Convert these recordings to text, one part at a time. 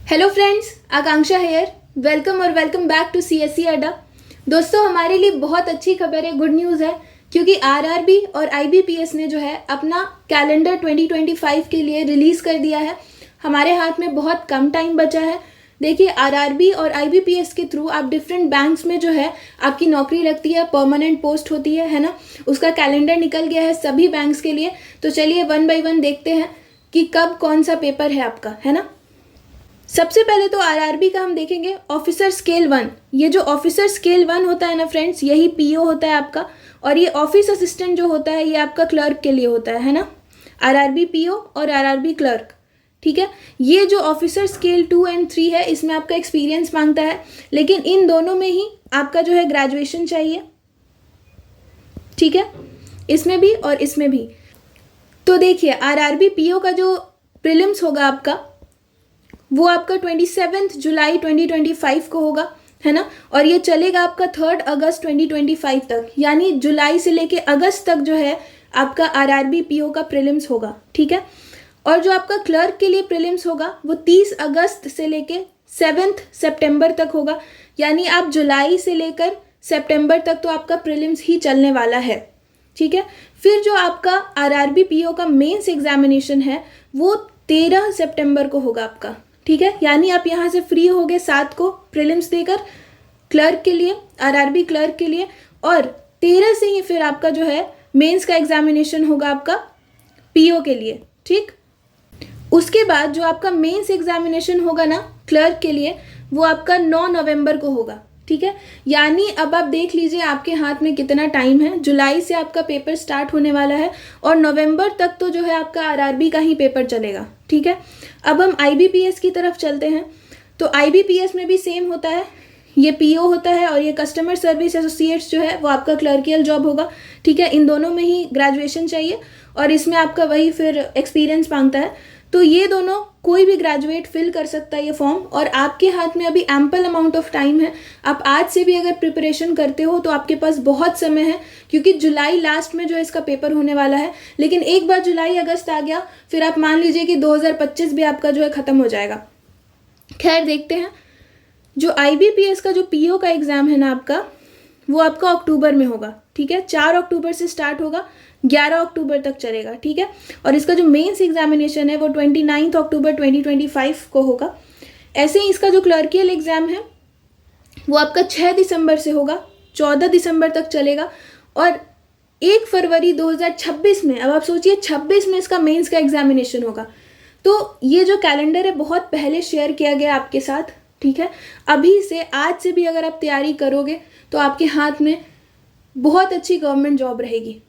Hello friends, Akanksha here. Welcome back to CSC Adda. दोस्तों, हमारे लिए बहुत अच्छी खबर है, गुड न्यूज़ है, क्योंकि आरआरबी और आईबीपीएस ने जो है अपना कैलेंडर 2025 के लिए रिलीज़ कर दिया है। हमारे हाथ में बहुत कम टाइम बचा है। देखिए, आरआरबी और आईबीपीएस के थ्रू आप डिफरेंट बैंक्स में जो है आपकी नौकरी लगती है, परमानेंट पोस्ट होती है ना। उसका कैलेंडर निकल गया है सभी बैंक्स के लिए। तो चलिए वन बाय वन देखते हैं कि कब कौन सा पेपर है आपका, है ना। सबसे पहले तो आरआरबी का हम देखेंगे ऑफिसर स्केल 1। ये जो ऑफिसर स्केल 1 होता है ना फ्रेंड्स, यही पीओ होता है आपका। और ये ऑफिस असिस्टेंट जो होता है ये आपका क्लर्क के लिए होता है ना। आरआरबी पीओ और आरआरबी क्लर्क, ठीक है। ये जो ऑफिसर स्केल 2 एंड 3 है, इसमें आपका एक्सपीरियंस मांगता है, लेकिन इन दोनों में ही आपका जो है ग्रेजुएशन चाहिए, ठीक है, इसमें भी और इसमें भी। तो देखिए, आरआरबी पीओ का जो प्रीलिम्स होगा आपका, वो आपका 27 जुलाई 2025 को होगा, है ना। और ये चलेगा आपका 3 अगस्त 2025 तक, यानी जुलाई से लेके अगस्त तक जो है आपका आरआरबी पीओ का प्रीलिम्स होगा, ठीक है। और जो आपका क्लर्क के लिए प्रीलिम्स होगा वो 30 अगस्त से लेके 7 सितंबर तक होगा, यानी आप जुलाई से लेकर सितंबर तक तो आपका प्रीलिम्स ही चलने वाला है, ठीक है। फिर जो आपका आरआरबी पीओ का मेंस एग्जामिनेशन है वो 13 सितंबर को होगा आपका, ठीक है। यानी आप यहाँ से फ्री हो गए 7 को प्रीलिम्स देकर क्लर्क के लिए, आरआरबी क्लर्क के लिए, और 13 से ही फिर आपका जो है मेंस का एग्जामिनेशन होगा आपका पीओ के लिए, ठीक। उसके बाद जो आपका मेंस एग्जामिनेशन होगा ना क्लर्क के लिए, वो आपका 9 नवंबर को होगा, ठीक है। यानी अब आप देख लीजिए आपके हाथ में कितना टाइम है। जुलाई से आपका पेपर स्टार्ट होने वाला है और नवंबर तक तो जो है आपका आरआरबी का ही पेपर चलेगा, ठीक है। अब हम आईबीपीएस की तरफ चलते हैं। तो आईबीपीएस में भी सेम होता है, ये पीओ होता है और ये कस्टमर सर्विस एसोसिएट्स जो है वो आपका क्लर्कियल जॉब होगा, ठीक है। इन दोनों में ही ग्रेजुएशन चाहिए और इसमें आपका वही फिर एक्सपीरियंस मांगता है। तो ये दोनों कोई भी ग्रेजुएट फिल कर सकता है ये फॉर्म, और आपके हाथ में अभी एम्पल अमाउंट ऑफ टाइम है। आप आज से भी अगर प्रिपरेशन करते हो तो आपके पास बहुत समय है, क्योंकि जुलाई लास्ट में जो इसका पेपर होने वाला है। लेकिन एक बार जुलाई अगस्त आ गया फिर आप मान लीजिए कि 2025 भी आपका जो है ख़त्म हो जाएगा। खैर, देखते हैं। जो आईबीपीएस का जो पीओ का एग्ज़ाम है ना आपका, वो आपका अक्टूबर में होगा, ठीक है। 4 अक्टूबर से स्टार्ट होगा, 11 अक्टूबर तक चलेगा, ठीक है। और इसका जो मेंस एग्जामिनेशन है वो 29 अक्टूबर 2025 को होगा। ऐसे ही इसका जो क्लर्कियल एग्ज़ाम है वो आपका 6 दिसंबर से होगा, 14 दिसंबर तक चलेगा। और 1 फरवरी 2026 में, अब आप सोचिए 26 में इसका मेंस का एग्जामिनेशन होगा। तो ये जो कैलेंडर है बहुत पहले शेयर किया गया आपके साथ, ठीक है। अभी से, आज से भी अगर आप तैयारी करोगे तो आपके हाथ में बहुत अच्छी गवर्नमेंट जॉब रहेगी।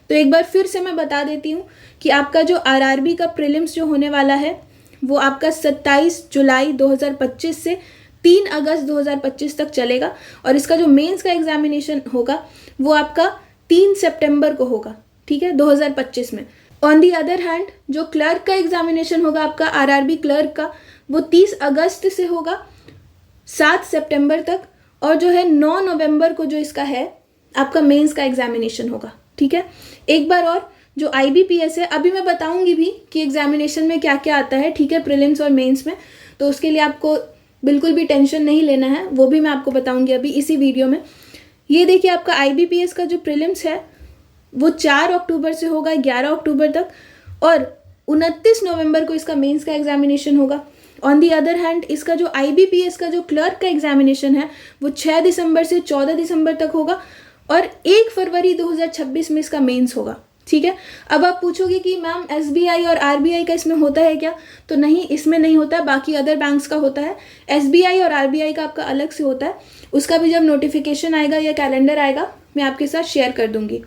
तो एक बार फिर से मैं बता देती हूँ कि आपका जो आरआरबी का प्रीलिम्स जो होने वाला है वो आपका 27 जुलाई 2025 से 3 अगस्त 2025 तक चलेगा। और इसका जो मेंस का एग्जामिनेशन होगा वो आपका 3 सितंबर को होगा, ठीक है, 2025 में। ऑन दी अदर हैंड, जो क्लर्क का एग्जामिनेशन होगा आपका आरआरबी क्लर्क का, वो 30 अगस्त से होगा 7 सितंबर तक। और जो है 9 नवंबर को जो इसका है आपका मेंस का एग्जामिनेशन होगा, ठीक है। एक बार और, जो आईबीपीएस है, अभी मैं बताऊंगी भी कि एग्जामिनेशन में क्या क्या आता है, ठीक है, प्रीलिम्स और मेंस में। तो उसके लिए आपको बिल्कुल भी टेंशन नहीं लेना है, वो भी मैं आपको बताऊंगी अभी इसी वीडियो में। ये देखिए, आपका आईबीपीएस का जो प्रीलिम्स है वो 4 अक्टूबर से होगा 11 अक्टूबर तक, और 29 नवंबर को इसका मेंस का एग्जामिनेशन होगा। ऑन दी अदर हैंड, इसका जो आईबीपीएस का जो क्लर्क का एग्जामिनेशन है वो 6 दिसंबर से 14 दिसंबर तक होगा, और 1 फरवरी 2026 में इसका मेंस होगा, ठीक है। अब आप पूछोगे कि मैम एसबीआई और आरबीआई का इसमें होता है क्या? तो नहीं, इसमें नहीं होता, बाकी अदर बैंक्स का होता है। एसबीआई और आरबीआई का आपका अलग से होता है, उसका भी जब नोटिफिकेशन आएगा या कैलेंडर आएगा मैं आपके साथ शेयर कर दूंगी।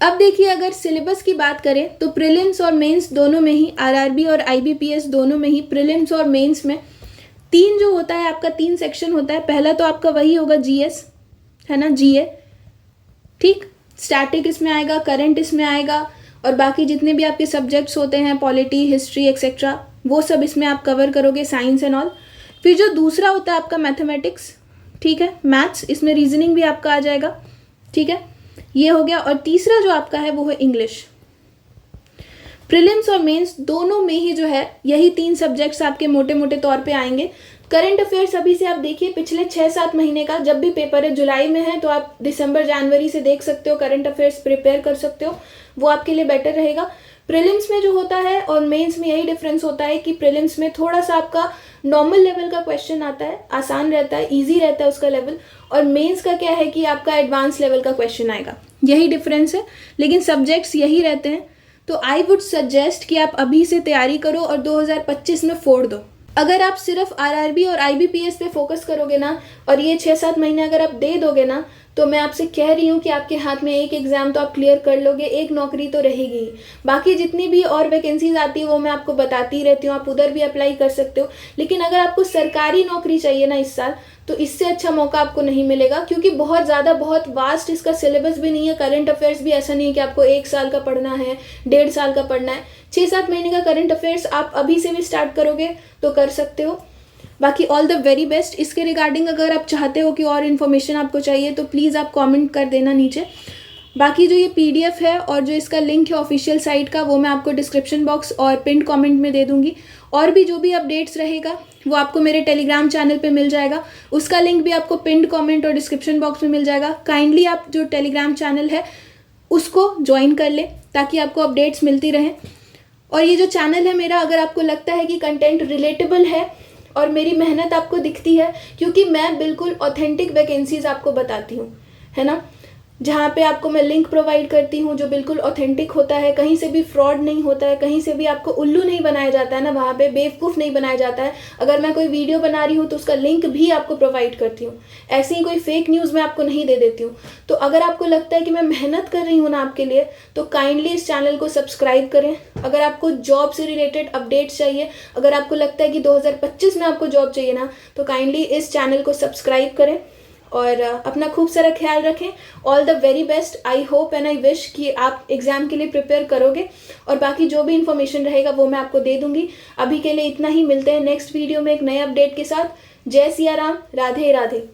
अब देखिए, अगर सिलेबस की बात करें तो प्रीलिम्स और मेंस दोनों में ही, आरआरबी और आईबीपीएस दोनों में ही प्रीलिम्स और मेंस में 3 जो होता है आपका 3 सेक्शन होता है। पहला तो आपका वही होगा जीएस, है ना, जीए, ठीक। स्टैटिक इसमें आएगा, करंट इसमें आएगा, और बाकी जितने भी आपके सब्जेक्ट्स होते हैं, पॉलिटी, हिस्ट्री एक्सेट्रा, वो सब इसमें आप कवर करोगे, साइंस एंड ऑल। फिर जो दूसरा होता है आपका मैथमेटिक्स, ठीक है, मैथ्स, इसमें रीजनिंग भी आपका आ जाएगा, ठीक है, ये हो गया। और तीसरा जो आपका है वो है इंग्लिश। प्रीलिम्स और मेंस दोनों में ही जो है यही 3 सब्जेक्ट्स आपके मोटे मोटे तौर पे आएंगे। करंट अफेयर्स अभी से आप देखिए, पिछले 6-7 महीने का जब भी पेपर है, जुलाई में है तो आप दिसंबर जनवरी से देख सकते हो, करंट अफेयर्स प्रिपेयर कर सकते हो, वो आपके लिए बेटर रहेगा। प्रीलिम्स में जो होता है और मेंस में यही डिफरेंस होता है कि प्रीलिम्स में थोड़ा सा आपका नॉर्मल लेवल का क्वेश्चन आता है, आसान रहता है, ईजी रहता है उसका लेवल, और मेंस का क्या है कि आपका एडवांस लेवल का क्वेश्चन आएगा, यही डिफरेंस है, लेकिन सब्जेक्ट्स यही रहते हैं। तो आई वुड सजेस्ट कि आप अभी से तैयारी करो और 2025 में फोड़ दो। अगर आप सिर्फ आरआरबी और आईबीपीएस पे फोकस करोगे ना और ये 6-7 महीने अगर आप दे दोगे ना, तो मैं आपसे कह रही हूँ कि आपके हाथ में एक एग्जाम तो आप क्लियर कर लोगे, एक नौकरी तो रहेगी ही। बाकी जितनी भी और वैकेंसीज आती है वो मैं आपको बताती रहती हूँ, आप उधर भी अप्लाई कर सकते हो। लेकिन अगर आपको सरकारी नौकरी चाहिए ना इस साल, तो इससे अच्छा मौका आपको नहीं मिलेगा, क्योंकि बहुत वास्ट इसका सिलेबस भी नहीं है। करंट अफेयर्स भी ऐसा नहीं है कि आपको 1 साल का पढ़ना है, 1.5 साल का पढ़ना है। 6-7 महीने का करंट अफेयर्स आप अभी से भी स्टार्ट करोगे तो कर सकते हो। बाकी ऑल द वेरी बेस्ट। इसके रिगार्डिंग अगर आप चाहते हो कि और इन्फॉर्मेशन आपको चाहिए तो प्लीज़ आप कमेंट कर देना नीचे। बाकी जो ये पीडीएफ है और जो इसका लिंक है ऑफिशियल साइट का, वो मैं आपको डिस्क्रिप्शन बॉक्स और पिन कमेंट में दे दूंगी। और भी जो भी अपडेट्स रहेगा वो आपको मेरे टेलीग्राम चैनल पे मिल जाएगा, उसका लिंक भी आपको पिन कमेंट और डिस्क्रिप्शन बॉक्स में मिल जाएगा। काइंडली आप जो टेलीग्राम चैनल है उसको ज्वाइन कर ले ताकि आपको अपडेट्स मिलती रहें। और ये जो चैनल है मेरा, अगर आपको लगता है कि कंटेंट रिलेटेबल है और मेरी मेहनत आपको दिखती है, क्योंकि मैं बिल्कुल ऑथेंटिक वैकेंसीज आपको बताती हूँ, है ना, जहाँ पे आपको मैं लिंक प्रोवाइड करती हूँ जो बिल्कुल ऑथेंटिक होता है, कहीं से भी फ्रॉड नहीं होता है, कहीं से भी आपको उल्लू नहीं बनाया जाता है ना, वहाँ पे बेवकूफ़ नहीं बनाया जाता है। अगर मैं कोई वीडियो बना रही हूँ तो उसका लिंक भी आपको प्रोवाइड करती हूँ, ऐसे ही कोई फेक न्यूज़ मैं आपको नहीं दे देती हूँ। तो अगर आपको लगता है कि मैं मेहनत कर रही हूँ ना आपके लिए, तो काइंडली इस चैनल को सब्सक्राइब करें। अगर आपको जॉब से रिलेटेड अपडेट्स चाहिए, अगर आपको लगता है कि 2025 में आपको जॉब चाहिए ना, तो काइंडली इस चैनल को सब्सक्राइब करें और अपना खूब सारा ख्याल रखें। All the very best. I hope and I wish कि आप एग्ज़ाम के लिए प्रिपेयर करोगे, और बाकी जो भी इन्फॉर्मेशन रहेगा वो मैं आपको दे दूंगी। अभी के लिए इतना ही, मिलते हैं नेक्स्ट वीडियो में एक नए अपडेट के साथ। जय सिया राम, राधे राधे।